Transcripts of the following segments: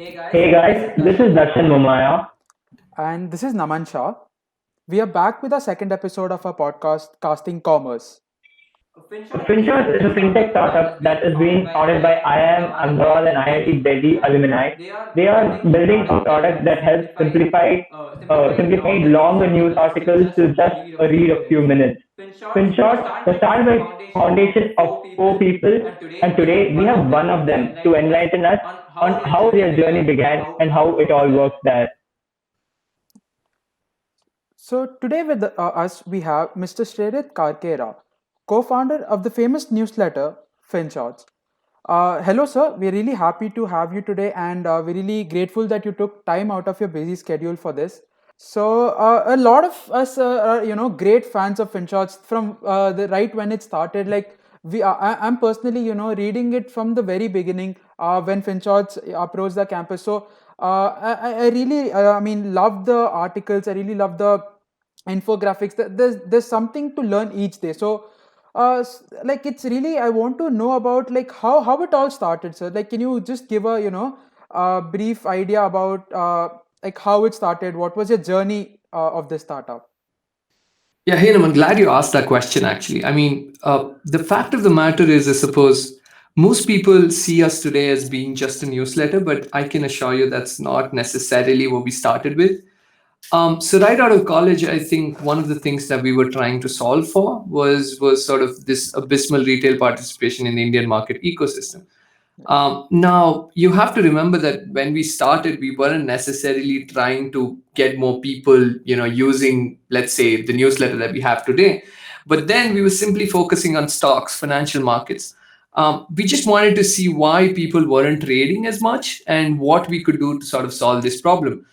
Hey guys, this is Darshan Mumaya. And this is Naman Shah. We are back with our second episode of our podcast, Casting Commerce. Finshots is a fintech startup that is being founded by IIM Ahmedabad and IIT Delhi alumni. They are building a product that helps simplify longer news articles to just a read of few minutes. Finshots was started by foundation of four people, and today we have one of them to enlighten us on how their journey began and how it all works there. So, today with us, we have Mr. Shrehith Karkera, co founder of the famous newsletter Finshots. Hello, sir. We're really happy to have you today, and we're really grateful that you took time out of your busy schedule for this. So, a lot of us are, great fans of Finshots from the right when it started. Like, I'm personally, reading it from the very beginning when Finshots approached the campus. So, I really, love the articles. I really love the infographics. There's something to learn each day. So, like, it's really, I want to know about like how it all started, sir. Like, can you just give a brief idea about like how it started? What was your journey of this startup? Yeah, hey, I'm glad you asked that question, actually. The fact of the matter is, I suppose, most people see us today as being just a newsletter, but I can assure you that's not necessarily what we started with. So right out of college, I think one of the things that we were trying to solve for was sort of this abysmal retail participation in the Indian market ecosystem. Now, you have to remember that when we started, we weren't necessarily trying to get more people, using, let's say, the newsletter that we have today. But then we were simply focusing on stocks, financial markets. We just wanted to see why people weren't trading as much and what we could do to sort of solve this problem.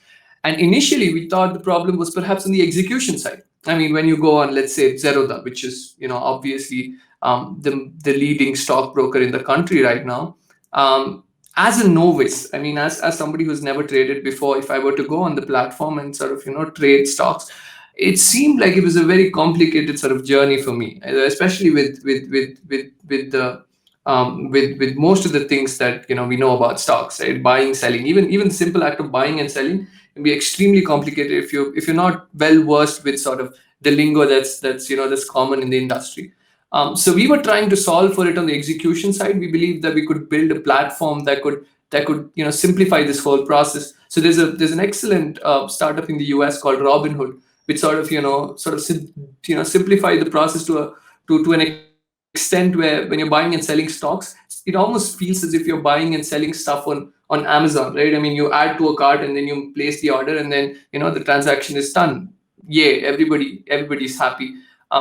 And initially, we thought the problem was perhaps on the execution side. I mean, when you go on, let's say, Zerodha, which is, obviously the leading stockbroker in the country right now, as a novice, I mean, as somebody who's never traded before, if I were to go on the platform and sort of trade stocks, it seemed like it was a very complicated sort of journey for me, especially with the with most of the things that we know about stocks, right? Buying, selling, even the simple act of buying and selling can be extremely complicated if you're not well versed with sort of the lingo that's common in the industry. So we were trying to solve for it on the execution side. We believe that we could build a platform that could simplify this whole process. So there's an excellent startup in the US called Robinhood, which simplify the process to an extent where when you're buying and selling stocks, it almost feels as if you're buying and selling stuff on Amazon, right? I mean, you add to a cart and then you place the order, and then the transaction is done. Yay, everybody's happy.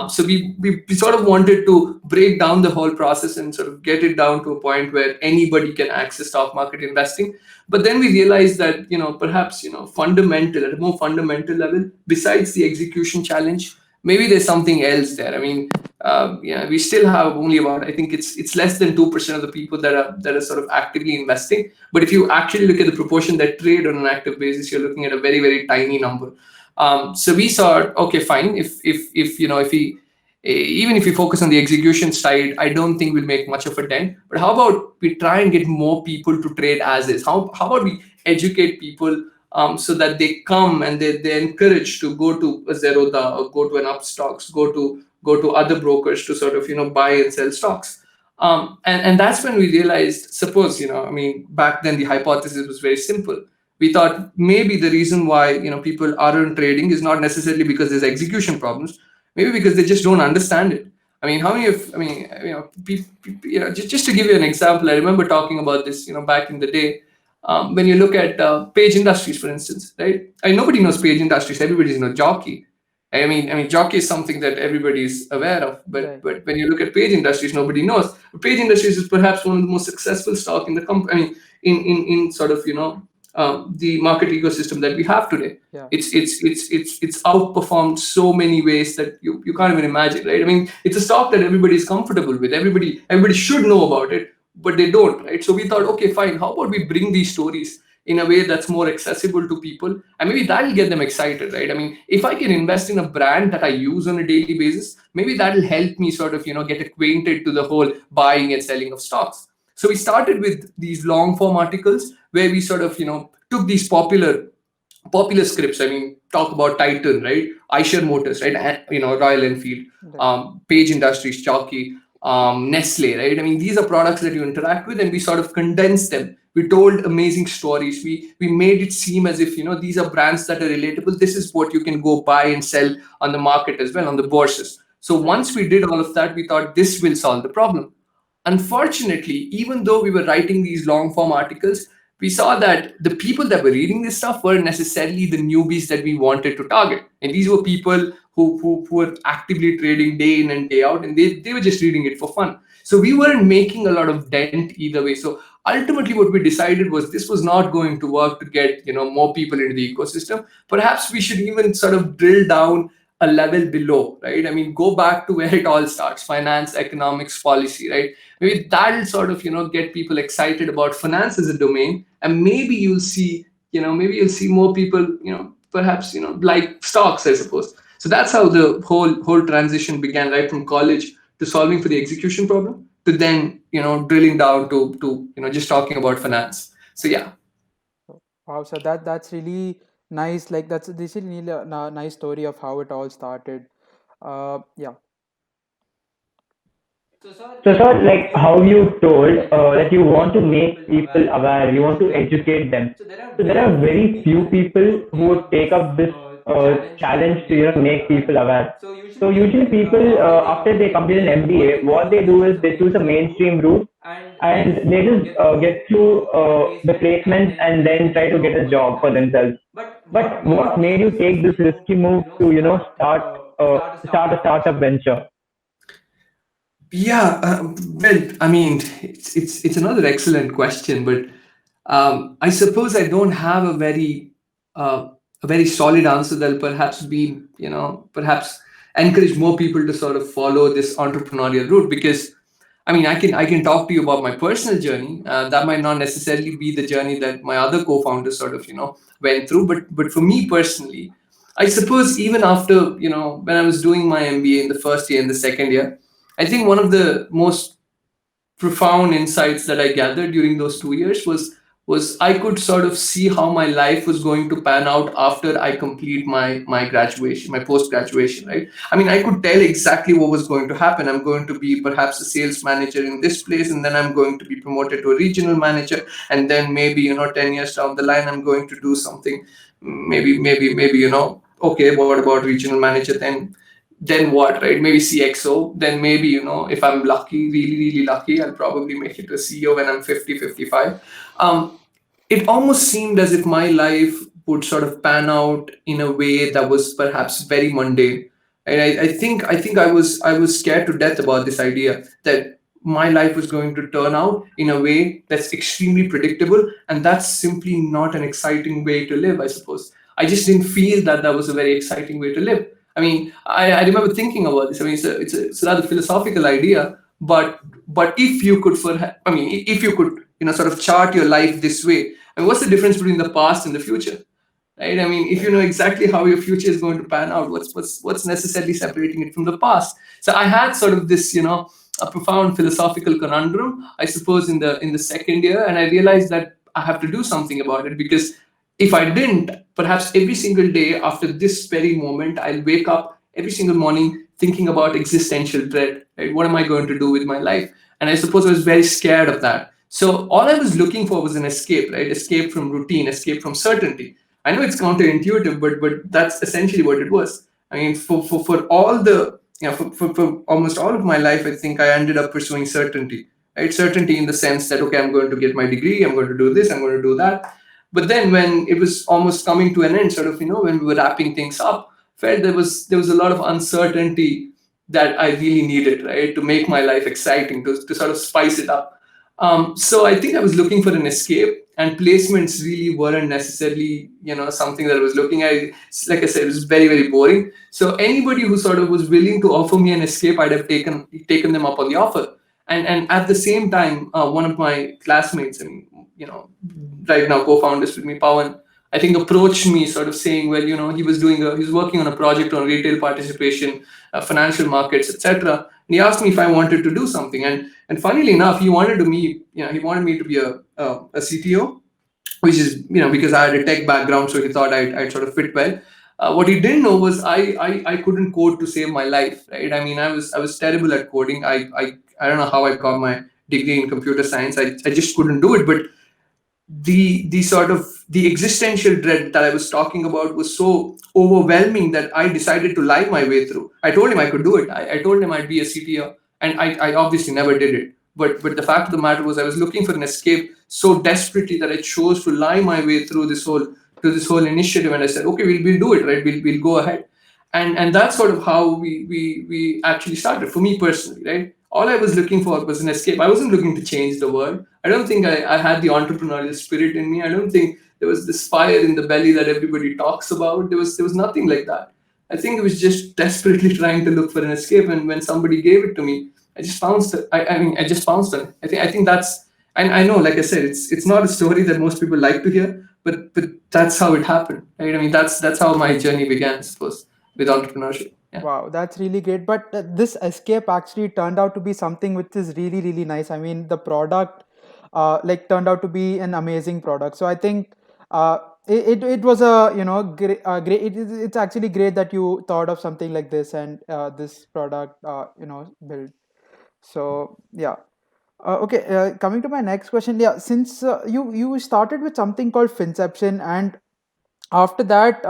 So we sort of wanted to break down the whole process and sort of get it down to a point where anybody can access stock market investing. But then we realized that perhaps fundamental at a more fundamental level, besides the execution challenge, maybe there's something else there. I mean, yeah, we still have only about, I think it's less than 2% of the people that are sort of actively investing. But if you actually look at the proportion that trade on an active basis, you're looking at a very, very tiny number. So we saw, okay, fine. If we even if we focus on the execution side, I don't think we'll make much of a dent. But how about we try and get more people to trade as is? How about we educate people so that they come and they're encouraged to go to a Zerodha or go to an Upstocks, go to other brokers to sort of buy and sell stocks. And that's when we realized, suppose I mean, back then the hypothesis was very simple. We thought maybe the reason why people aren't trading is not necessarily because there's execution problems, maybe because they just don't understand it. I mean, how many of, I mean, just to give you an example, I remember talking about this back in the day. When you look at Page Industries, for instance, right? I mean, nobody knows Page Industries. Everybody's jockey. I mean, jockey is something that everybody's aware of. But Right. but when you look at Page Industries, nobody knows. But Page Industries is perhaps one of the most successful stock in the company. I mean, in sort of the market ecosystem that we have today. Yeah. It's outperformed so many ways that you can't even imagine, right? I mean, it's a stock that everybody is comfortable with. Everybody should know about it, but they don't, right? So we thought, okay, fine. How about we bring these stories in a way that's more accessible to people, and maybe that'll get them excited, right? I mean, if I can invest in a brand that I use on a daily basis, maybe that'll help me sort of get acquainted to the whole buying and selling of stocks. So we started with these long form articles where we sort of, took these popular scripts. I mean, talk about Titan, right? Eicher Motors, right? And, Royal Enfield, Right. Page Industries, Chalky, Nestle, right? I mean, these are products that you interact with, and we sort of condensed them. We told amazing stories. We made it seem as if these are brands that are relatable. This is what you can go buy and sell on the market as well, on the bourses. So Right. once we did all of that, we thought this will solve the problem. Unfortunately, even though we were writing these long form articles, we saw that the people that were reading this stuff weren't necessarily the newbies that we wanted to target. And these were people who were actively trading day in and day out, and they were just reading it for fun. So we weren't making a lot of dent either way. So ultimately what we decided was this was not going to work to get more people into the ecosystem. Perhaps we should even sort of drill down a level below, right? I mean, go back to where it all starts: finance, economics, policy, right? Maybe that'll sort of get people excited about finance as a domain, and maybe you'll see more people perhaps like stocks, I suppose. So that's how the whole transition began, right from college to solving for the execution problem to then drilling down to just talking about finance. So yeah. Wow, so that's really nice. Like that's this is really a nice story of how it all started. Yeah. So, sir, like how you told that you want to make people aware, you want to educate them. So there are very few people who would take up this challenge to make people aware. So usually people after they complete an MBA, what they do is they choose a mainstream route and they just get through the placements and then try to get a job for themselves. But what made you take this risky move to start a startup venture? Yeah, well, I mean, it's another excellent question, but I suppose I don't have a very solid answer that'll perhaps be perhaps encourage more people to sort of follow this entrepreneurial route. Because I mean, I can talk to you about my personal journey. That might not necessarily be the journey that my other co-founders sort of went through, but for me personally, I suppose even after when I was doing my MBA in the first year and the second year, I think one of the most profound insights that I gathered during those 2 years was I could sort of see how my life was going to pan out after I complete my graduation, my post graduation, right? I mean, I could tell exactly what was going to happen. I'm going to be perhaps a sales manager in this place, and then I'm going to be promoted to a regional manager, and then maybe 10 years down the line, I'm going to do something. Maybe okay, what about regional manager then what, right? Maybe CXO, then maybe if I'm lucky, really lucky, I'll probably make it to CEO when I'm 50, 55. It almost seemed as if my life would sort of pan out in a way that was perhaps very mundane. And I think I was scared to death about this idea that my life was going to turn out in a way that's extremely predictable, and that's simply not an exciting way to live, I suppose. I just didn't feel that that was a very exciting way to live. I mean, I remember thinking about this. I mean, it's a rather philosophical idea, but if you could, I mean, if you could, sort of chart your life this way, I mean, what's the difference between the past and the future, right? I mean, if you Right. know exactly how your future is going to pan out, what's necessarily separating it from the past? So I had sort of this, a profound philosophical conundrum, I suppose, in the second year, and I realized that I have to do something about it. Because if I didn't, perhaps every single day after this very moment, I'll wake up every single morning thinking about existential dread. Right? What am I going to do with my life? And I suppose I was very scared of that. So all I was looking for was an escape, right? Escape from routine, escape from certainty. I know it's counterintuitive, but that's essentially what it was. I mean, for all the for almost all of my life, I think I ended up pursuing certainty. Right? Certainty in the sense that okay, I'm going to get my degree, I'm going to do this, I'm going to do that. But then when it was almost coming to an end, sort of, when we were wrapping things up, felt there was a lot of uncertainty that I really needed, right, to make my life exciting, to sort of spice it up. So I think I was looking for an escape, and placements really weren't necessarily, something that I was looking at. Like I said, it was very, very boring. So anybody who sort of was willing to offer me an escape, I'd have taken them up on the offer. And at the same time, one of my classmates, I mean, right now co-founders with me, Pawan, I think approached me sort of saying, well, he was working on a project on retail participation, financial markets, etc. and he asked me if I wanted to do something. And funnily enough, he wanted me to be a CTO, which is, because I had a tech background, so he thought I'd sort of fit well. What he didn't know was I couldn't code to save my life, right? I mean, I was terrible at coding. I don't know how I got my degree in computer science. I just couldn't do it. But the sort of the existential dread that I was talking about was so overwhelming that I decided to lie my way through. I told him I could do it. I told him I'd be a CTO, and I obviously never did it. But the fact of the matter was, I was looking for an escape so desperately that I chose to lie my way through this whole initiative. And I said, okay, we'll do it, right? We'll go ahead. And that's sort of how we actually started. For me personally, right? All I was looking for was an escape. I wasn't looking to change the world. I don't think I had the entrepreneurial spirit in me. I don't think there was this fire in the belly that everybody talks about. There was nothing like that. I think it was just desperately trying to look for an escape. And when somebody gave it to me, I just pounced. I just pounced on it. I think that's. And I know, like I said, it's not a story that most people like to hear, but that's how it happened, right? I mean, that's how my journey began, I suppose, with entrepreneurship. Yeah. Wow, that's really great. But this escape actually turned out to be something which is really, really nice. I mean, the product like turned out to be an amazing product. So I think it was a great. It's actually great that you thought of something like this and this product built. So yeah. Okay, coming to my next question, yeah, since you started with something called Finception, and after that,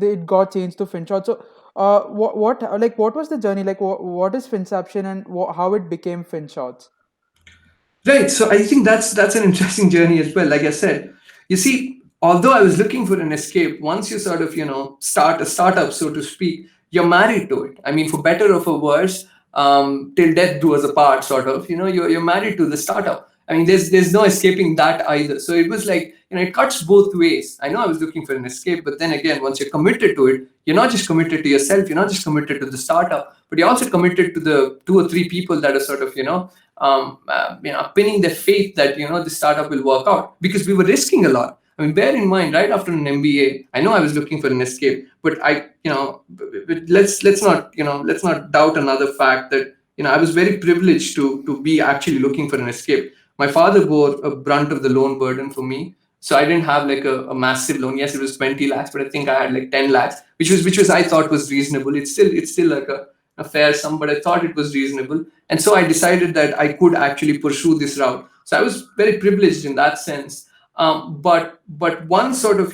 it got changed to Finshot. So, what was the journey like? What is Finception and how it became Finshots? Right. So I think that's an interesting journey as well. Like I said, you see, although I was looking for an escape, once you sort of start a startup, so to speak, you're married to it. I mean, for better or for worse, till death do us apart, sort of. You're married to the startup. I mean, there's no escaping that either. So it was like, it cuts both ways. I know I was looking for an escape, but then again, once you're committed to it, you're not just committed to yourself, you're not just committed to the startup, but you're also committed to the two or three people that are sort of, pinning their faith that the startup will work out, because we were risking a lot. I mean, bear in mind, right after an MBA, I know I was looking for an escape, but let's not doubt another fact that I was very privileged to be actually looking for an escape. My father bore a brunt of the loan burden for me, so I didn't have like a massive loan. Yes, it was 20 lakhs, but I think I had like 10 lakhs, which was I thought was reasonable. It's still like a fair sum, but I thought it was reasonable. And so I decided that I could actually pursue this route. So I was very privileged in that sense. But one sort of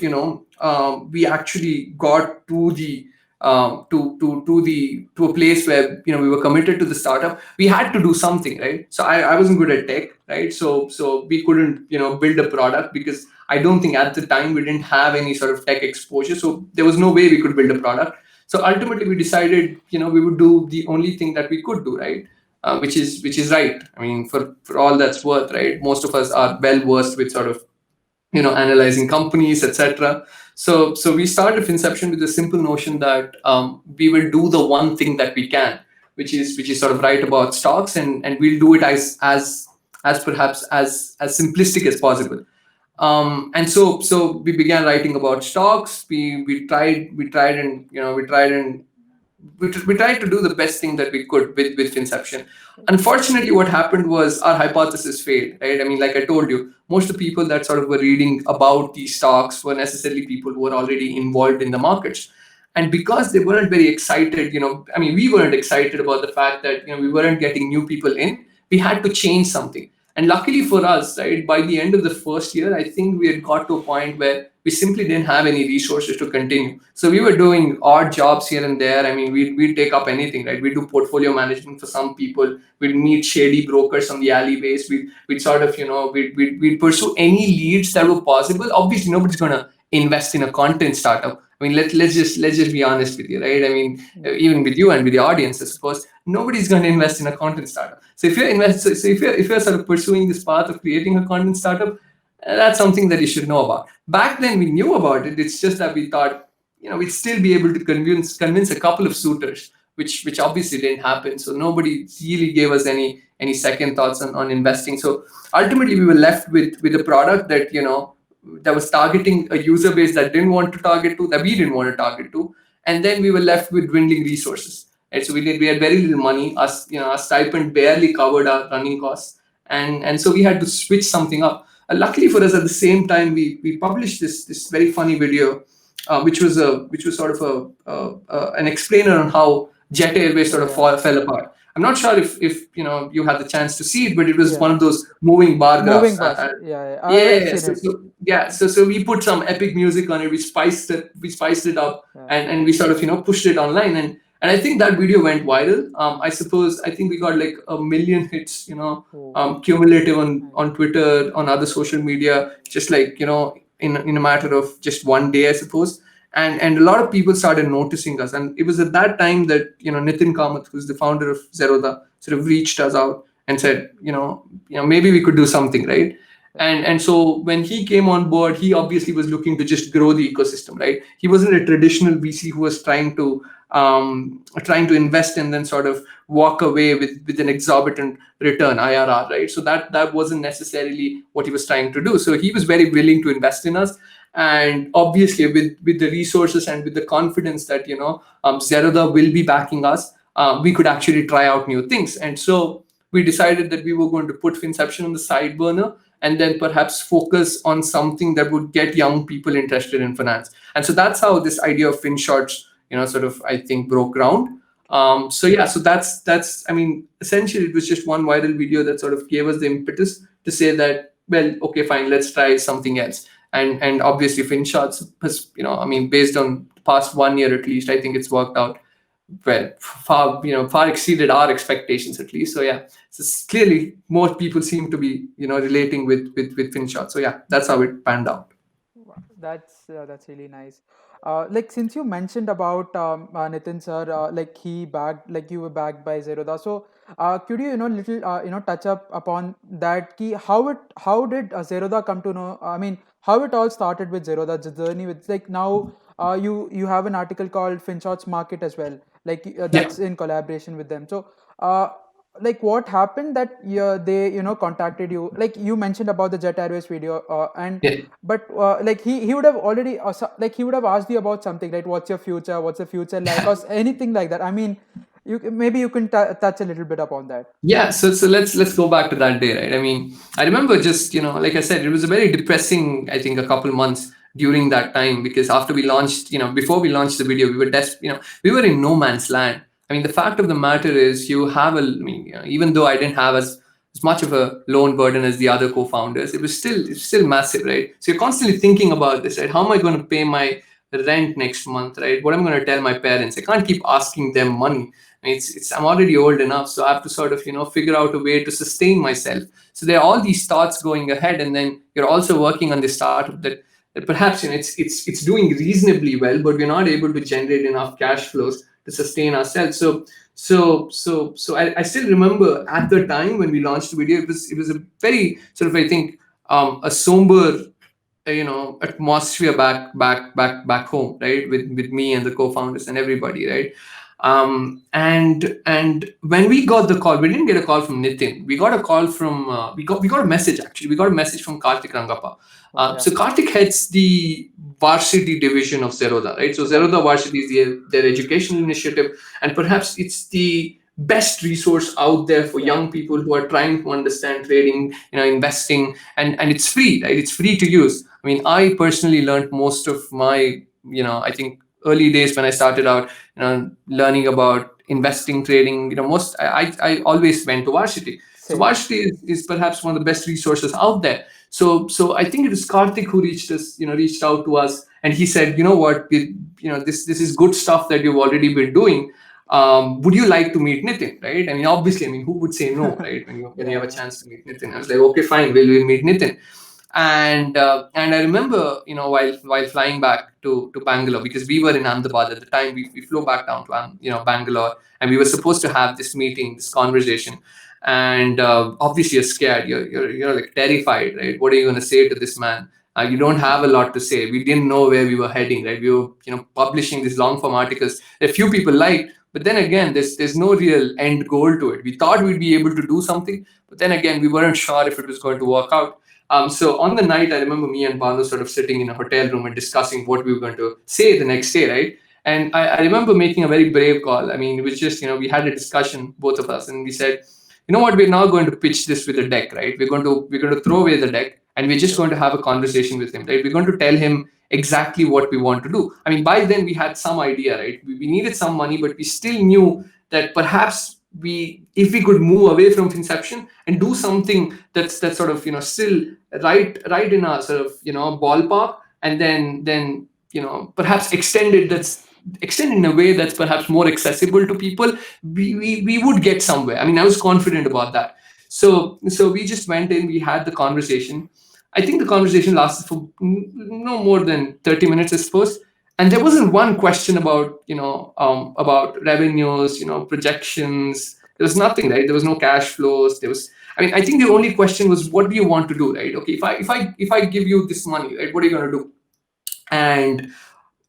we actually got to the to a place where we were committed to the startup. We had to do something, right? So I wasn't good at tech, right? So we couldn't build a product, because I don't think at the time we didn't have any sort of tech exposure. So there was no way we could build a product. So ultimately, we decided, we would do the only thing that we could do, right? Which is right. I mean, for all that's worth, right? Most of us are well versed with sort of analyzing companies, etc. So we started Finception with the simple notion that we will do the one thing that we can, which is sort of write about stocks, and we'll do it as perhaps as simplistic as possible. And so we began writing about stocks. We tried to do the best thing that we could with Finception. Unfortunately, what happened was our hypothesis failed, right? I mean, like I told you, most of the people that sort of were reading about these stocks were necessarily people who were already involved in the markets. And because they weren't very excited, I mean, we weren't excited about the fact that, we weren't getting new people in, we had to change something. And luckily for us, right, by the end of the first year, I think we had got to a point where we simply didn't have any resources to continue. So we were doing odd jobs here and there. I mean, we'd take up anything, right? We'd do portfolio management for some people. We'd meet shady brokers on the alleyways. We'd sort of, we'd pursue any leads that were possible. Obviously, nobody's going to invest in a content startup. I mean, let's just be honest with you, right? I mean, even with you and with the audience, I suppose, nobody's going to invest in a content startup. So if you're sort of pursuing this path of creating a content startup, that's something that you should know about. Back then, we knew about it. It's just that we thought, we'd still be able to convince a couple of suitors, which obviously didn't happen. So nobody really gave us any second thoughts on investing. So ultimately, we were left with a product that was targeting a user base that we didn't want to target to, and then we were left with dwindling resources. right? So we had very little money. Our stipend barely covered our running costs, and so we had to switch something up. Luckily for us, at the same time, we published this very funny video, which was sort of an explainer on how Jet Airways sort of Yeah. fell apart. I'm not sure if you had the chance to see it, but it was Yeah. one of those moving bar Moving graphs. bus. Yeah, yeah. I've Yeah, seen it. so we put some epic music on it. We spiced it up, Yeah. and we sort of pushed it online, and I think that video went viral. I think we got like 1 million hits, Oh, cumulative on nice. Twitter, on other social media, just like in a matter of just one day, I suppose. And a lot of people started noticing us, and it was at that time that Nitin Kamath, who's the founder of Zerodha, sort of reached us out and said, maybe we could do something, right? Yeah. And so when he came on board, he obviously was looking to just grow the ecosystem, right? He wasn't a traditional VC who was trying to invest and then sort of walk away with an exorbitant return, IRR, right? So that wasn't necessarily what he was trying to do. So he was very willing to invest in us, and obviously with the resources and with the confidence that Zerodha will be backing us, we could actually try out new things. And so we decided that we were going to put Finception on the side burner and then perhaps focus on something that would get young people interested in finance. And so that's how this idea of Finshots, sort of, I think, broke ground. So yeah, so that's I mean, essentially it was just one viral video that sort of gave us the impetus to say that, well, okay, fine, let's try something else. And obviously Finshots has, I mean, based on the past 1 year at least, I think it's worked out well, far exceeded our expectations at least. So yeah, so clearly more people seem to be relating with Finshot. So yeah, that's how it panned out. Wow, that's really nice. Like since you mentioned about Nitin sir, like he backed, like you were backed by Zerodha. So, could you little touch up upon that? Key how did Zerodha come to know? I mean, how it all started with Zerodha, the journey with like now. You have an article called Finshots Market as well, like Yeah. that's in collaboration with them. So, uh, like what happened that they contacted you? Like you mentioned about the Jet Airways video, and Yeah. but like he would have already like he would have asked you about something, right? What's the future like, or anything like that? I mean, maybe you can touch a little bit upon that. Yeah, so let's go back to that day, right? I mean, I remember just like I said, it was a very depressing, I think, a couple months during that time, because after we launched, before we launched the video, we were we were in no man's land. I mean, the fact of the matter is, I mean, even though I didn't have as much of a loan burden as the other co-founders, it's still massive, right? So you're constantly thinking about this, right? How am I going to pay my rent next month, right? What am I going to tell my parents? I can't keep asking them money. I mean, I'm already old enough, so I have to sort of figure out a way to sustain myself. So there are all these thoughts going ahead, and then you're also working on this startup that perhaps it's doing reasonably well, but we're not able to generate enough cash flows to sustain ourselves. So I still remember at the time when we launched the video, it was a very sort of, I think, a somber atmosphere back home, right, with me and the co-founders and everybody, right. And when we got the call, we didn't get a call from Nitin. We got a call from we got a message, actually. We got a message from Karthik Rangappa. Oh, yeah. So Karthik heads the varsity division of Zerodha, right? So Right. Zerodha Varsity is their educational initiative, and perhaps it's the best resource out there for Yeah. young people who are trying to understand trading, investing, and it's free, right? It's free to use. I mean, I personally learned most of my, I think, early days when I started out, learning about investing, trading. Most I always went to Varsity. So Same. Varsity is perhaps one of the best resources out there. So I think it was Karthik who reached out to us, and he said, what, this is good stuff that you've already been doing. Would you like to meet Nitin, right? I mean, obviously, I mean, who would say no, right? When you have a Yeah. chance to meet Nitin, I was like, okay, fine, we'll meet Nitin. And I remember, while flying back to Bangalore, because we were in Ahmedabad at the time, we flew back down to Bangalore, and we were supposed to have this meeting, this conversation. And obviously you're scared, you're like terrified, right? What are you going to say to this man? You don't have a lot to say. We didn't know where we were heading, right? We were publishing these long form articles that a few people liked, but then again, there's no real end goal to it. We thought we'd be able to do something, but then again, we weren't sure if it was going to work out. So on the night, I remember me and Banu sort of sitting in a hotel room and discussing what we were going to say the next day, right? And I remember making a very brave call. I mean, it was just, we had a discussion, both of us, and we said, you know what, we're now going to pitch this with a deck, right? We're going to throw away the deck, and we're just going to have a conversation with him, right? We're going to tell him exactly what we want to do. I mean, by then we had some idea, right? We needed some money, but we still knew that perhaps if we could move away from Finception and do something that's sort of, still right in our sort of, ballpark, and then perhaps extend in a way that's perhaps more accessible to people, we would get somewhere. I mean, I was confident about that. So we just went in, we had the conversation. I think the conversation lasted for no more than 30 minutes, I suppose. And there wasn't one question about revenues, projections. There was nothing, right? There was no cash flows. I mean, I think the only question was, what do you want to do, right? Okay, if I give you this money, right, what are you going to do? And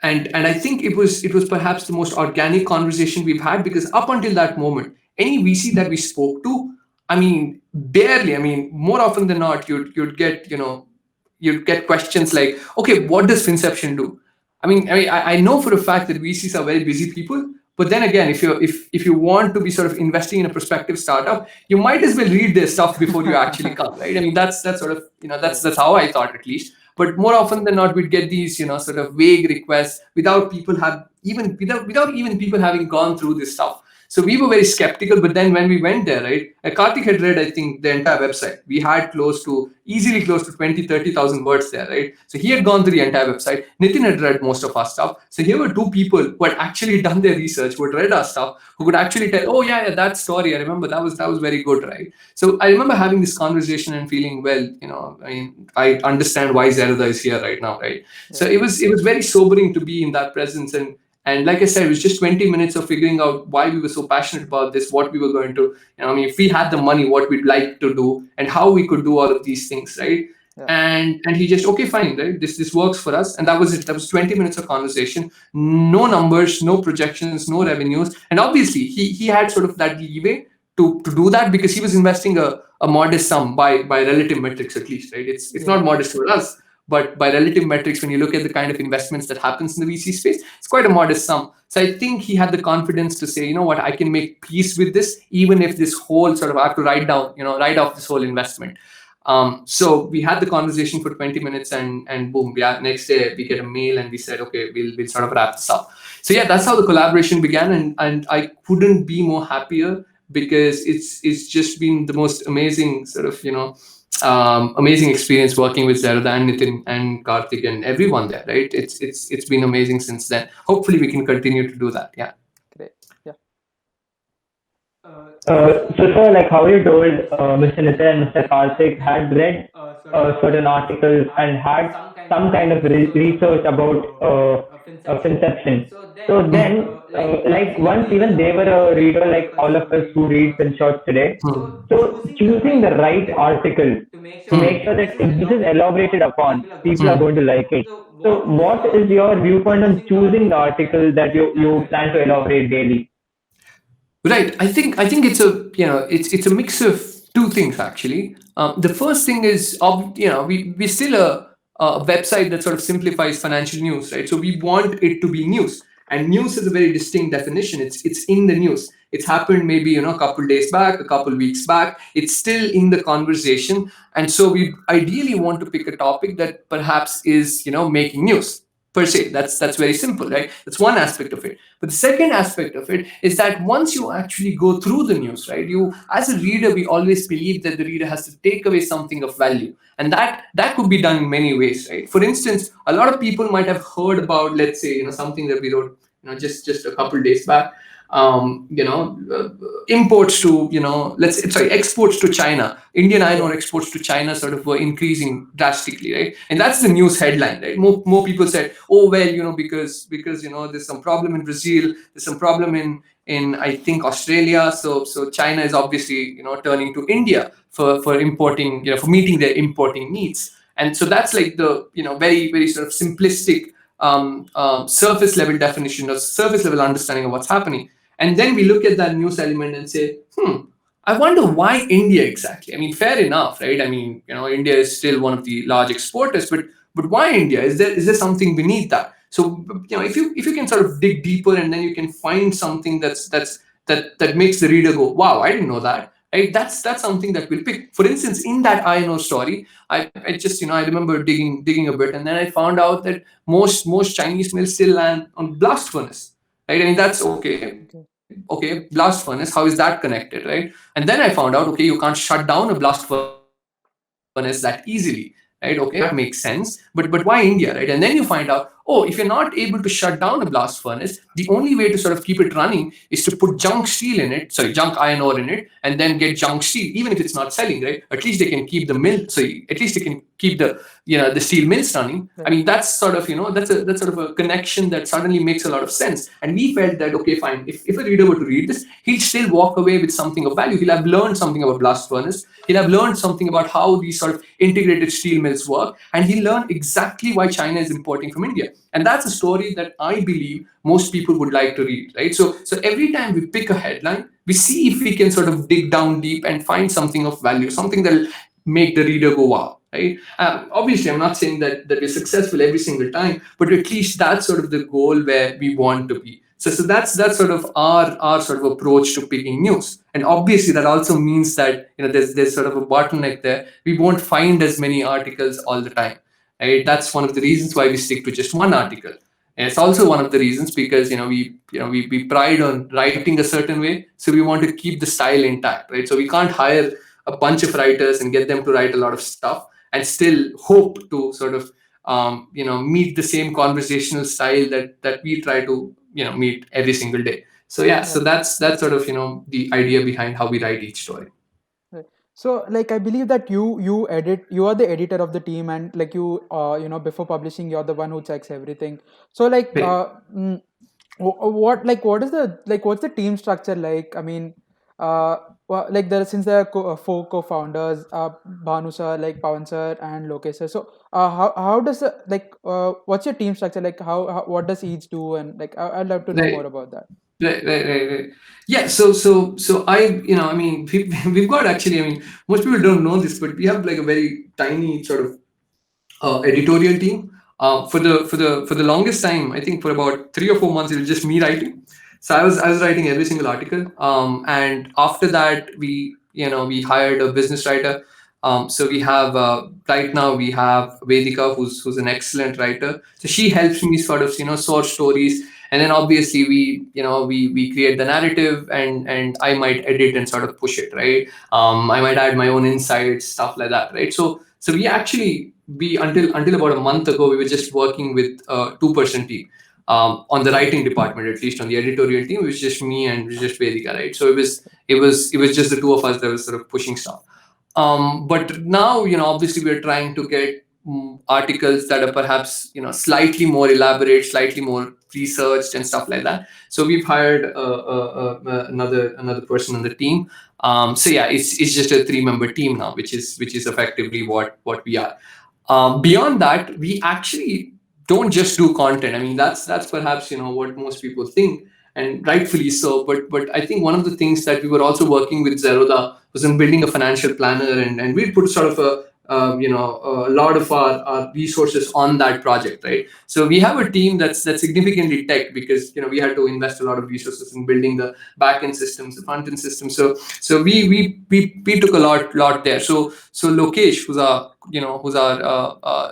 and I think it was perhaps the most organic conversation we've had, because up until that moment, any VC that we spoke to, I mean, barely. I mean, more often than not, you'd get questions like, okay, what does Finception do? I know for a fact that VCs are very busy people, but then again, if you want to be sort of investing in a prospective startup, you might as well read their stuff before you actually come, right? I mean, that's sort of, that's how I thought, at least. But more often than not, we'd get these, sort of vague requests without even people having gone through this stuff. So we were very skeptical. But then when we went there, right, Karthik had read, I think, the entire website. We had easily close to 20, 30,000 words there, right? So he had gone through the entire website. Nitin had read most of our stuff. So here were two people who had actually done their research, who had read our stuff, who could actually tell, oh yeah, that story, I remember, that was very good, right? So I remember having this conversation and feeling, well, I mean, I understand why Zeruda is here right now, right? So it was very sobering to be in that presence. And like I said, it was just 20 minutes of figuring out why we were so passionate about this, what we were going to, if we had the money, what we'd like to do, and how we could do all of these things, right? And he just, okay, fine, right? This works for us. And that was it. That was 20 minutes of conversation. No numbers, no projections, no revenues. And obviously he had sort of that leeway to do that, because he was investing a modest sum by relative metrics, at least, right? It's not modest for us, but by relative metrics, when you look at the kind of investments that happens in the VC space, it's quite a modest sum. So I think he had the confidence to say, you know what, I can make peace with this, even if this whole sort of, I have to write off this whole investment. So we had the conversation for 20 minutes, and boom, next day we get a mail and we said, okay, we'll sort of wrap this up. So yeah, that's how the collaboration began, and I couldn't be more happier, because it's just been the most amazing sort of, amazing experience working with Zeruda and Nitin and Karthik and everyone there, right? It's been amazing since then. Hopefully we can continue to do that. Yeah. Great. Yeah. So, sir, like how you told, Mr. Nitin and Mr. Karthik had read certain articles and had some kind of research about Finception. So then, like once even they were a reader, like all of us who read Finshots today. So choosing the right article to make sure that if this is elaborated upon, people are going to like it. So what is your viewpoint on choosing the article that you plan to elaborate daily? Right. I think it's a mix of two things, actually. The first thing is, we're still a website that sort of simplifies financial news, right? So we want it to be news, and news is a very distinct definition. It's in the news. It's happened maybe a couple days back, a couple weeks back. It's still in the conversation, and so we ideally want to pick a topic that perhaps is making news per se. That's very simple, right? That's one aspect of it. But the second aspect of it is that once you actually go through the news, right, you, as a reader, we always believe that the reader has to take away something of value, and that could be done in many ways, right? For instance, a lot of people might have heard about, let's say, something that we wrote, just a couple days back. Imports to, exports to China. Indian iron ore exports to China sort of were increasing drastically, right? And that's the news headline, right? More people said, oh well, because there's some problem in Brazil, there's some problem in I think Australia. So China is obviously turning to India for importing, for meeting their importing needs. And so that's like the very very sort of simplistic surface level definition or surface level understanding of what's happening. And then we look at that news element and say, I wonder why India exactly. I mean, fair enough, right? I mean, India is still one of the large exporters, but why India? Is there something beneath that? So if you can sort of dig deeper, and then you can find something that makes the reader go, wow, I didn't know that. Right? That's something that we'll pick. For instance, in that I know story, I just I remember digging a bit, and then I found out that most Chinese mills still land on blast furnace. Right? I mean, that's Okay. okay. Blast furnace, how is that connected, right? And then I found out, okay, you can't shut down a blast furnace that easily, right? Okay, that makes sense. But why India, right? And then you find out, oh, if you're not able to shut down a blast furnace, the only way to sort of keep it running is to put junk steel in it, sorry, junk iron ore in it, and then get junk steel, even if it's not selling, right? At least they can keep the mill, sorry, at least they can keep the steel mills running. I mean, that's sort of that's sort of a connection that suddenly makes a lot of sense. And we felt that, okay, fine, if a reader were to read this, he'll still walk away with something of value. He'll have learned something about blast furnace. He'll have learned something about how these sort of integrated steel mills work, and he'll learn exactly why China is importing from India. And that's a story that I believe most people would like to read, right? So every time we pick a headline, we see if we can sort of dig down deep and find something of value, something that'll make the reader go wow, right? Obviously, I'm not saying that we're successful every single time, but at least that's sort of the goal where we want to be. So that's sort of our sort of approach to picking news. And obviously, that also means that there's sort of a bottleneck there. We won't find as many articles all the time, right? That's one of the reasons why we stick to just one article. And it's also one of the reasons because we pride on writing a certain way, so we want to keep the style intact, right? So we can't hire a bunch of writers and get them to write a lot of stuff and still hope to sort of meet the same conversational style that we try to meet every single day. So yeah, so Right. that's sort of the idea behind how we write each story. Right. So, like, I believe that you are the editor of the team, and like before publishing, you're the one who checks everything. So, like, Right. what is the what's the team structure like? I mean, like since there are four co-founders, Bhanu sir, like Pawan sir, and Lokesh sir. So, how does what's your team structure like? How what does each do? And like, I'd love to know more Right. about that. Right. Yeah. So I mean, we've got actually. I mean, most people don't know this, but we have like a very tiny sort of editorial team. For the longest time, I think for about 3 or 4 months, it was just me writing. So I was writing every single article. And after that, we hired a business writer. So we have right now we have Vedika, who's an excellent writer. So she helps me sort of source stories, and then obviously we create the narrative, and I might edit and sort of push it, right. I might add my own insights, stuff like that, right. So we actually we until about a month ago, we were just working with a 2-person team. On the writing department, at least on the editorial team, it was just me and it was just Vedika, right. So it was just the two of us that was sort of pushing stuff. But now, obviously, we're trying to get articles that are perhaps, slightly more elaborate, slightly more researched and stuff like that. So we've hired another person on the team. So yeah, it's just a 3-member team now, which is effectively what we are. Beyond that, we actually don't just do content. I mean, that's perhaps what most people think, and rightfully so. But I think one of the things that we were also working with Zeroda was in building a financial planner, and we put sort of a lot of our resources on that project, right. So we have a team that's significantly tech, because we had to invest a lot of resources in building the back end systems, the front end systems. So we took a lot there. So Lokesh, who's our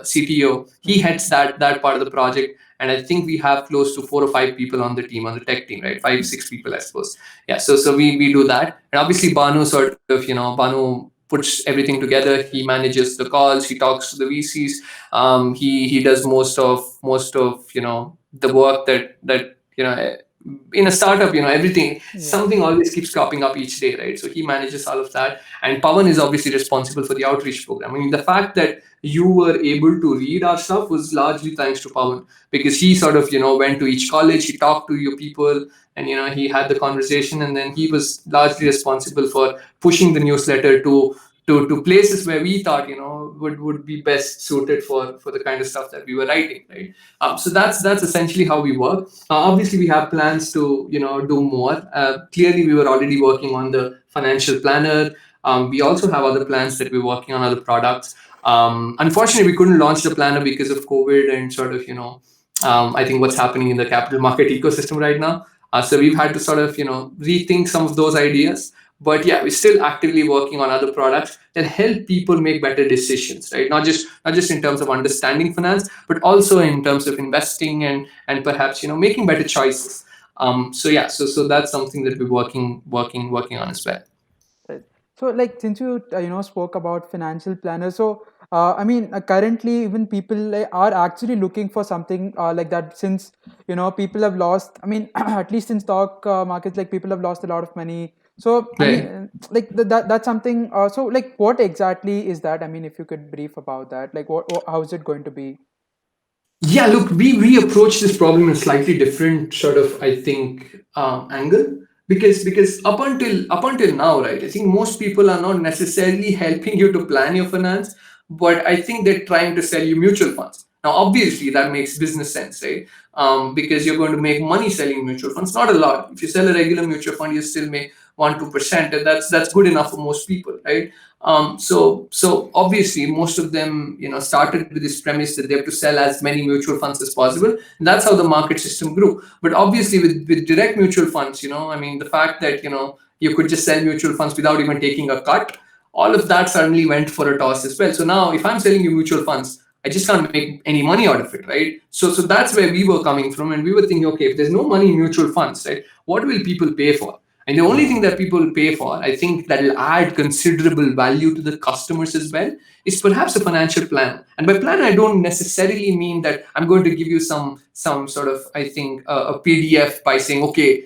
CTO, he Mhm. heads that part of the project. And I think we have close to 4 or 5 people on the team, on the tech team, right? 5, 6 people, I suppose. Yeah. So we do that. And obviously Banu sort of, Banu puts everything together. He manages the calls, he talks to the VCs. He does most of the work that in a startup, everything, Yeah. something always keeps cropping up each day, right? So he manages all of that. And Pawan is obviously responsible for the outreach program. I mean, the fact that you were able to read our stuff was largely thanks to Pawan, because he sort of went to each college, he talked to your people, and he had the conversation, and then he was largely responsible for pushing the newsletter to places where we thought would be best suited for the kind of stuff that we were writing, right. So that's essentially how we work. Obviously, we have plans to do more. Clearly, we were already working on the financial planner. We also have other plans that we're working on, other products. Unfortunately, we couldn't launch the planner because of COVID, and sort of I think what's happening in the capital market ecosystem right now. So we've had to sort of rethink some of those ideas. But yeah, we're still actively working on other products that help people make better decisions, right? Not just in terms of understanding finance, but also in terms of investing and perhaps making better choices. So yeah, so that's something that we're working on as well. Right. So, like, since you spoke about financial planners, so I mean, currently even people like, are actually looking for something like that. Since people have lost. I mean, at least in stock markets, like people have lost a lot of money. So, I mean, Right. like that's something. So, like, what exactly is that? I mean, if you could brief about that, like, how is it going to be? Yeah, look, we approach this problem in a slightly different sort of, I think, angle, because up until now, right? I think most people are not necessarily helping you to plan your finance, but I think they're trying to sell you mutual funds. Now, obviously, that makes business sense, right? Because you're going to make money selling mutual funds. Not a lot. If you sell a regular mutual fund, you still make 1-2%, and that's good enough for most people, right? So obviously most of them started with this premise that they have to sell as many mutual funds as possible. And that's how the market system grew. But obviously with direct mutual funds, I mean, the fact that you could just sell mutual funds without even taking a cut, all of that suddenly went for a toss as well. So now if I'm selling you mutual funds, I just can't make any money out of it, right? So that's where we were coming from, and we were thinking, okay, if there's no money in mutual funds, right, what will people pay for? And the only thing that people pay for, I think, that will add considerable value to the customers as well, is perhaps a financial plan. And by plan, I don't necessarily mean that I'm going to give you some sort of, I think, a PDF by saying, okay,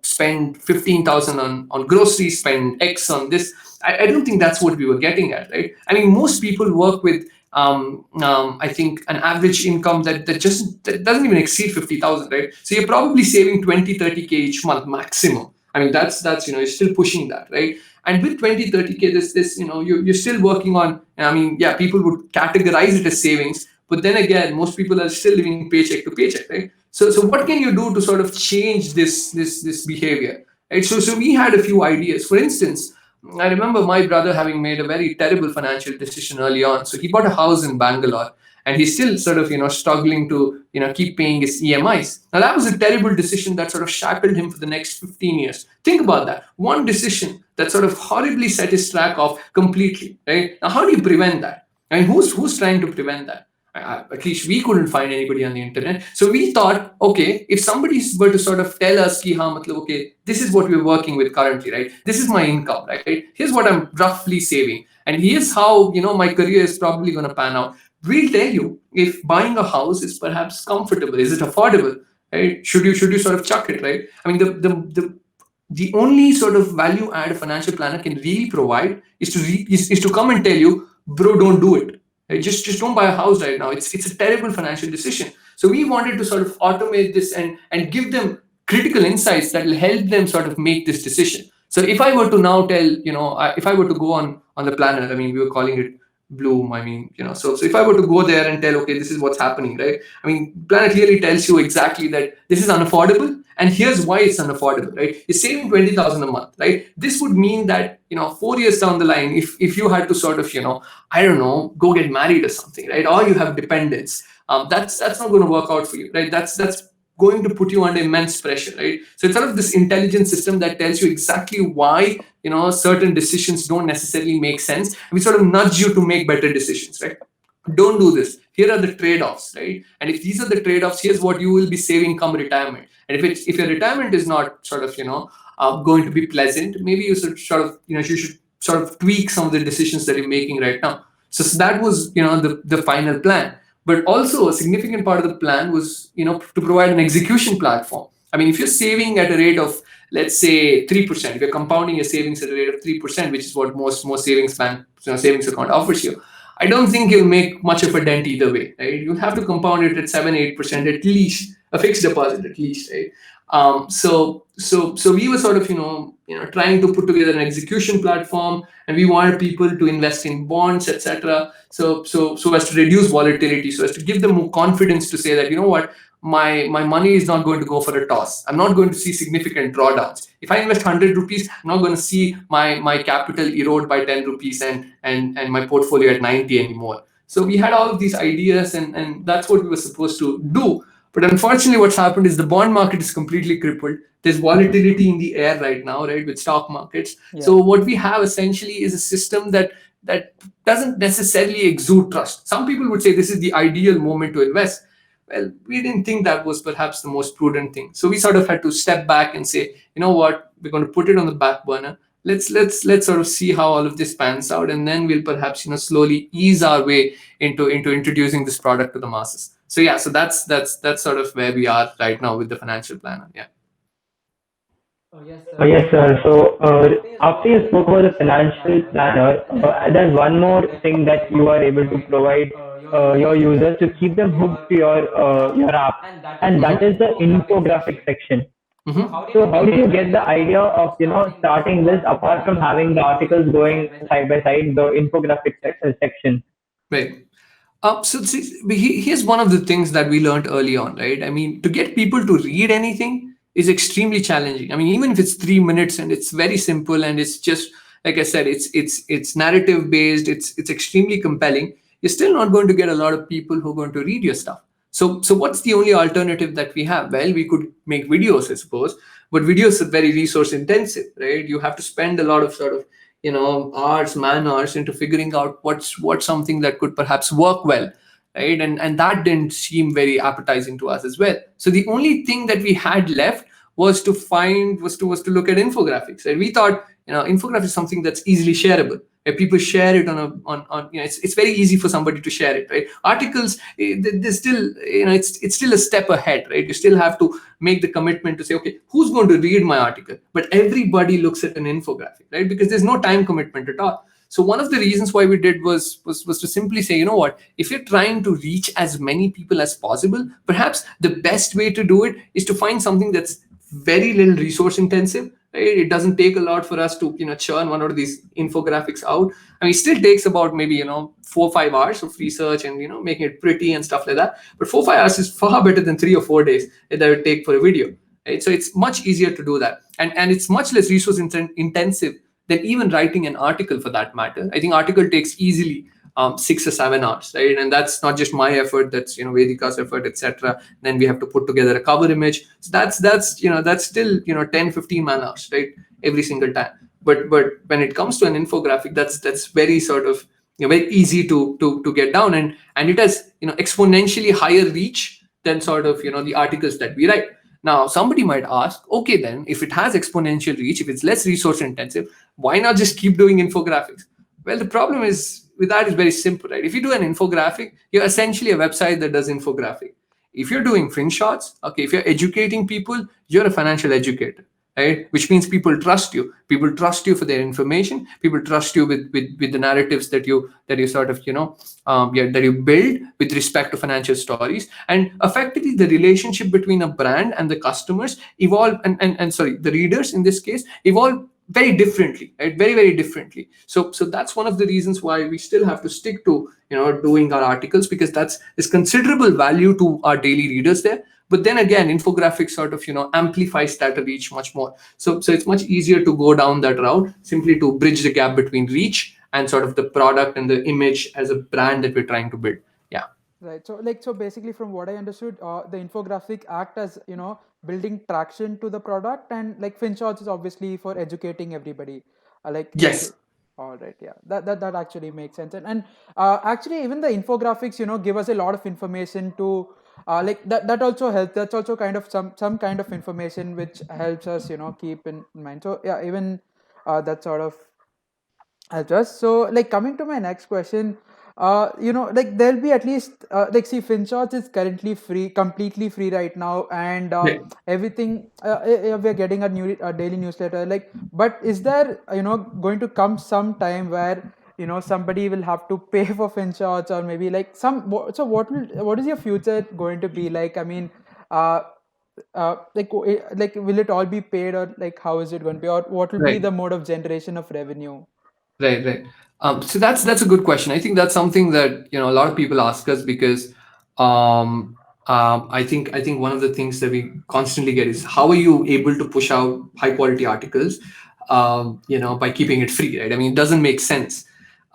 spend 15,000 on groceries, spend X on this. I don't think that's what we were getting at, right? I mean, most people work with I think an average income that doesn't even exceed 50,000, right? So you're probably saving 20-30K each month maximum. I mean, that's you're still pushing that, right? And with 20-30K, this you're still working on. I mean, yeah, people would categorize it as savings, but then again, most people are still living paycheck to paycheck, right? So what can you do to sort of change this behavior, right? So we had a few ideas. For instance, I remember my brother having made a very terrible financial decision early on. So he bought a house in Bangalore, and he's still sort of struggling to keep paying his EMIs. Now that was a terrible decision that sort of shackled him for the next 15 years. Think about that. One decision that sort of horribly set his track off completely, right? Now how do you prevent that? I mean, who's trying to prevent that? At least we couldn't find anybody on the internet. So we thought, okay, if somebody were to sort of tell us, ki, okay, this is what we're working with currently, right? This is my income, right? Here's what I'm roughly saving, and here's how my career is probably going to pan out. We'll tell you if buying a house is perhaps comfortable. Is it affordable? Right? Should you sort of chuck it, right? I mean, the only sort of value add a financial planner can really provide is to come and tell you, bro, don't do it. Right? Just don't buy a house right now. It's a terrible financial decision. So we wanted to sort of automate this and give them critical insights that will help them sort of make this decision. So if I were to now tell, if I were to go on the planner, I mean, we were calling it Bloom. I mean, so if I were to go there and tell, okay, this is what's happening, right? I mean, planner clearly tells you exactly that this is unaffordable, and here's why it's unaffordable, right? You're saving 20,000 a month, right? This would mean that 4 years down the line, if you had to sort of I don't know, go get married or something, right? Or you have dependents, that's not going to work out for you, right? That's going to put you under immense pressure, right? So it's sort of this intelligent system that tells you exactly why certain decisions don't necessarily make sense. We sort of nudge you to make better decisions, right? Don't do this. Here are the trade-offs, right? And if these are the trade-offs, here's what you will be saving come retirement. And if your retirement is not sort of going to be pleasant, maybe you should sort of you should sort of tweak some of the decisions that you're making right now. So that was the final plan. But also a significant part of the plan was to provide an execution platform. I mean, if you're saving at a rate of, let's say, 3%, if you're compounding your savings at a rate of 3%, which is what most savings account offers you, I don't think you'll make much of a dent either way, right? You'll have to compound it at 7-8% at least, a fixed deposit at least, right? So we were sort of trying to put together an execution platform, and we wanted people to invest in bonds, etc. So as to reduce volatility, so as to give them more confidence to say that what, my money is not going to go for a toss. I'm not going to see significant drawdowns. If I invest 100 rupees, I'm not going to see my capital erode by 10 rupees and my portfolio at 90 anymore. So we had all of these ideas, and that's what we were supposed to do. But unfortunately, what's happened is the bond market is completely crippled. There's volatility in the air right now, right, with stock markets. Yeah. So what we have essentially is a system that doesn't necessarily exude trust. Some people would say this is the ideal moment to invest. Well, we didn't think that was perhaps the most prudent thing. So we sort of had to step back and say, you know what, we're going to put it on the back burner. Let's sort of see how all of this pans out, and then we'll perhaps slowly ease our way into introducing this product to the masses. So yeah, so that's sort of where we are right now with the financial planner. Yeah. Yes, sir. So, after you spoke about the financial planner, there's one more thing that you are able to provide your users to keep them hooked to your app, and that is the infographic section. Mm-hmm. So, how did you get the idea of starting this apart from having the articles going side by side, the infographic section? Right. So see, here's one of the things that we learned early on, right? I mean, to get people to read anything is extremely challenging. I mean, even if it's 3 minutes and it's very simple and it's just like I said, it's narrative based, it's extremely compelling. You're still not going to get a lot of people who are going to read your stuff. So what's the only alternative that we have? Well, we could make videos, I suppose, but videos are very resource intensive, right? You have to spend a lot of sort of hours, man hours into figuring out what's something that could perhaps work well, right? And that didn't seem very appetizing to us as well. So the only thing that we had left was to look at infographics, right? We thought infographics is something that's easily shareable. If people share it on it's very easy for somebody to share it, right? Articles, there's still it's still a step ahead, right? You still have to make the commitment to say, okay, who's going to read my article? But everybody looks at an infographic, right? Because there's no time commitment at all. So one of the reasons why we did was to simply say, you know what, if you're trying to reach as many people as possible, perhaps the best way to do it is to find something that's very little resource intensive. Right? It doesn't take a lot for us to churn one of these infographics out. I mean, it still takes about maybe 4 or 5 hours of research and making it pretty and stuff like that. But 4 or 5 hours is far better than 3 or 4 days that would take for a video. Right? So it's much easier to do that, and it's much less resource intensive than even writing an article for that matter. I think article takes easily 6 or 7 hours, right? And that's not just my effort; that's Vedika's effort, etc. Then we have to put together a cover image. So that's still 10-15 man hours, right? Every single time. But when it comes to an infographic, that's very sort of very easy to get down, and it has exponentially higher reach than sort of the articles that we write. Now, somebody might ask, okay, then if it has exponential reach, if it's less resource intensive, why not just keep doing infographics? Well, the problem is with that is very simple, right? If you do an infographic, you're essentially a website that does infographic. If you're doing Finshots, okay, if you're educating people, you're a financial educator, right? Which means people trust you. People trust you for their information. People trust you with the narratives that you sort of that you build with respect to financial stories. And effectively, the relationship between a brand and the customers evolve, and sorry, the readers in this case evolve very differently, right? Very, very differently. So that's one of the reasons why we still have to stick to doing our articles, because there's considerable value to our daily readers there. But then again, infographics sort of amplifies that reach much more. So it's much easier to go down that route, simply to bridge the gap between reach and sort of the product and the image as a brand that we're trying to build. Yeah. Right. So basically, from what I understood, the infographic act as building traction to the product, and like Finshots is obviously for educating everybody. Like Yes. all right, yeah, that actually makes sense, and actually even the infographics give us a lot of information to like that also helps. That's also kind of some kind of information which helps us keep in mind. So yeah, even that sort of helps us. So like coming to my next question, like there'll be at least like see Finshots is currently free, completely free right now, and Yeah. everything we're getting a daily newsletter. Like, but is there going to come some time where somebody will have to pay for Finshots, or maybe like so what is your future going to be like? I mean, uh, like will it all be paid, or like how is it going to be, or what will be Right. the mode of generation of revenue? Right, right. So that's a good question. I think that's something that a lot of people ask us, because I think one of the things that we constantly get is, how are you able to push out high quality articles by keeping it free, right? I mean, it doesn't make sense.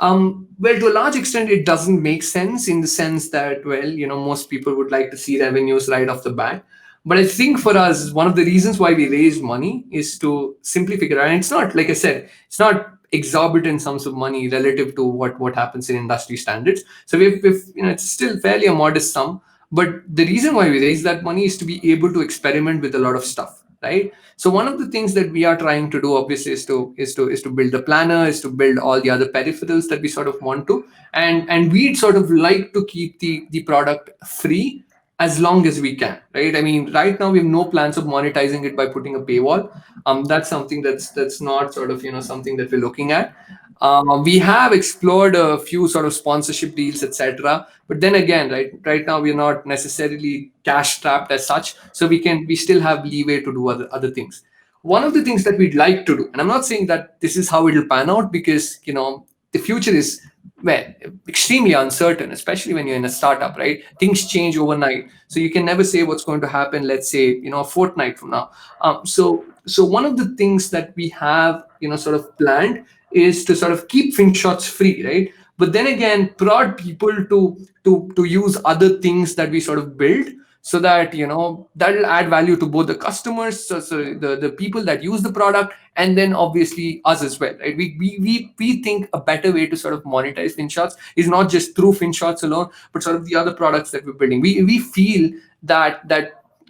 Well, to a large extent, it doesn't make sense in the sense that, well, most people would like to see revenues right off the bat. But I think for us, one of the reasons why we raised money is to simply figure out, and it's not, like I said, it's not exorbitant sums of money relative to what happens in industry standards. So it's still fairly a modest sum. But the reason why we raise that money is to be able to experiment with a lot of stuff, right? So one of the things that we are trying to do, obviously, is to build the planner, is to build all the other peripherals that we sort of want to, and we'd sort of like to keep the product free as long as we can, right? I mean, right now we have no plans of monetizing it by putting a paywall. That's something that's not sort of something that we're looking at. We have explored a few sort of sponsorship deals, etc. But then again, right now we're not necessarily cash strapped as such, so we still have leeway to do other things. One of the things that we'd like to do, and I'm not saying that this is how it'll pan out, because the future is, well, extremely uncertain, especially when you're in a startup, right? Things change overnight, so you can never say what's going to happen, let's say, a fortnight from now. So one of the things that we have sort of planned is to sort of keep Finshots free, right? But then again, prod people to use other things that we sort of build, so that that'll add value to both the customers, so the people that use the product, and then obviously us as well, right? We think a better way to sort of monetize Finshots is not just through Finshots alone, but sort of the other products that we're building. We feel that